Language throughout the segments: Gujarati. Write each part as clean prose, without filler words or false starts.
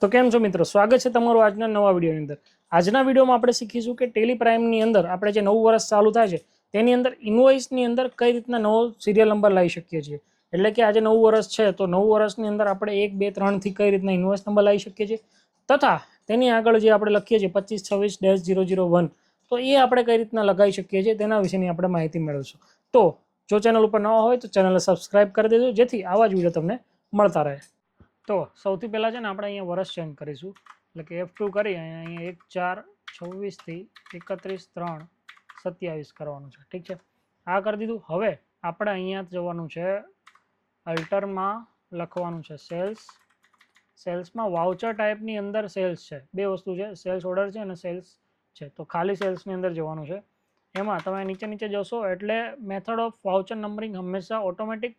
તો કેમ છો મિત્રો, સ્વાગત છે તમારું આજના નવા વિડીયોની અંદર. આજના વિડીયોમાં આપણે શીખીશું કે ટેલી પ્રાઇમની અંદર આપણે જે નવું વર્ષ ચાલુ થાય છે તેની અંદર ઇન્વોઇસની અંદર કઈ રીતના નવો સિરિયલ નંબર લાવી શકીએ છીએ. એટલે કે આજે નવું વર્ષ છે તો નવું વર્ષની અંદર આપણે 1, 2, 3 થી કઈ રીતના ઇન્વોઇસ નંબર લાવી શકીએ છીએ તથા તેની આગળ જે આપણે લખીએ છીએ 2526-001 તો એ આપણે કઈ રીતના લગાવી શકીએ છીએ તેના વિશેની આપણે માહિતી મેળવીશું. તો જો ચેનલ ઉપર નવા હોય તો ચેનલને સબસ્ક્રાઇબ કરી દેજો જેથી આવા જ વિડીયો તમને મળતા રહે. તો સૌથી પહેલાં છે ને આપણે અહીંયા વર્ષ ચેન્જ કરીશું એટલે કે F2 કરી અહીંયા 1/4/26 થી 31/3/27 કરવાનું છે. ઠીક છે, આ કરી દીધું. હવે આપણે અહીંયા જવાનું છે અલ્ટરમાં, લખવાનું છે સેલ્સ. સેલ્સમાં વાઉચર ટાઈપની અંદર સેલ્સ છે, બે વસ્તુ છે, સેલ્સ ઓર્ડર છે અને સેલ્સ છે. તો ખાલી સેલ્સની અંદર જવાનું છે. એમાં તમે નીચે જશો એટલે મેથડ ઓફ વાઉચર નંબરિંગ હંમેશા ઓટોમેટિક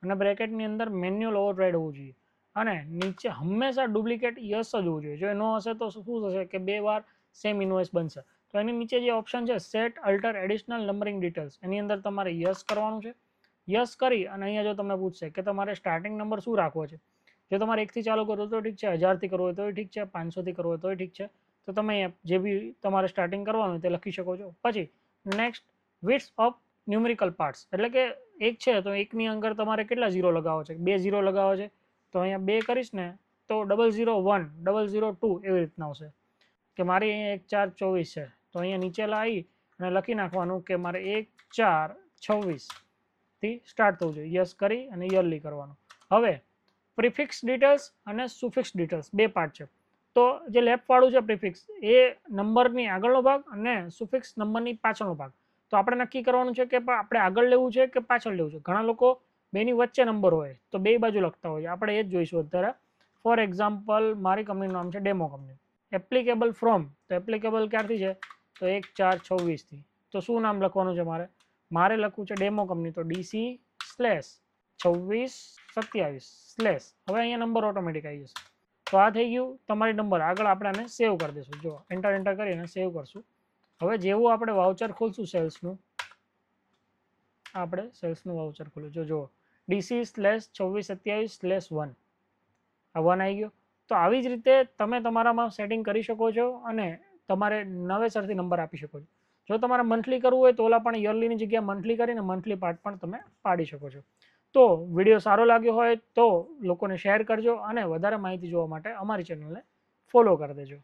અને બ્રેકેટની અંદર મેન્યુઅલ ઓવરરાઇડ હોવું જોઈએ અને નીચે હંમેશા ડુપ્લિકેટ યસ જ હોવું જોઈએ. જો એ ન હશે તો શું થશે કે 2 વાર સેમ ઇન્વોઇસ બનશે. તો એની નીચે જે ઓપ્શન છે set alter additional numbering details, એની અંદર તમારે યસ કરવાનું છે. યસ કરી અને અહીંયા જો તમને પૂછશે કે તમારે સ્ટાર્ટિંગ નંબર શું રાખવો છે, જો તમારે 1 થી ચાલુ કરવો તો ઠીક છે, 1000 થી કરવો હોય તો ઠીક છે, 500 થી કરવો હોય તો ઠીક છે. તો તમે જે બી તમારે સ્ટાર્ટિંગ કરવાનું તે લખી શકો છો. પછી next width of numerical parts, એટલે કે 1 છે તો 1ની અંદર તમારે કેટલા ઝીરો લગાવો છે, 2 ઝીરો લગાવો છે તો અહીંયા 2 કરીશ ને તો 001 002 એવી રીતના આવશે. કે મારી અહીંયા 1/4/24 છે તો અહીંયા નીચે લાવી અને લખી નાખવાનું કે મારે 1/4/26 થી સ્ટાર્ટ થવું જોઈએ. યસ કરી અને યરલી કરવાનું. હવે પ્રિફિક્સ ડિટેલ્સ અને સુફિક્સ ડિટેલ્સ બે પાર્ટ છે. તો જે લેફ્ટ વાળું છે પ્રિફિક્સ એ નંબરની આગળનો ભાગ અને સુફિક્સ નંબરની પાછળનો ભાગ. તો આપણે નક્કી કરવાનું છે કે આપણે આગળ લેવું છે કે પાછળ લેવું છે. ઘણા લોકો બેની વચ્ચે નંબર હોય તો બે બાજુ લખતા હોય, આપણે એ જ જોઈશું અત્યારે. ફોર એક્ઝામ્પલ મારી કંપનીનું નામ છે ડેમો કંપની. એપ્લિકેબલ ફ્રોમ, તો એપ્લિકેબલ ક્યારથી છે તો 1/4/26 થી. તો શું નામ લખવાનું છે મારે લખવું છે ડેમો કંપની, તો DC/26/27/ હવે અહીંયા નંબર ઓટોમેટિક આવી જશે. તો આ થઈ ગયું તમારી નંબર. આગળ આપણે આને સેવ કરી દઈશું. જો એન્ટર કરીને સેવ કરશું. હવે જેવું આપણે વાઉચર ખોલશું સેલ્સનું, આપણે સેલ્સનું વાઉચર ખોલ્યું જો DC/26/27/1 આ 1 આવી ગયો. તો આવી જ રીતે તમે તમારામાં સેટિંગ કરી શકો છો અને તમારે નવેસરથી નંબર આપી શકો છો. જો તમારે મંથલી કરવું હોય તો ઓલા પણ યરલીની જગ્યાએ મંથલી કરીને મંથલી પાર્ટ પણ તમે પાડી શકો છો. તો વિડીયો સારો લાગ્યો હોય તો લોકોને શેર કરજો અને વધારે માહિતી જોવા માટે અમારી ચેનલને ફોલો કરી દેજો.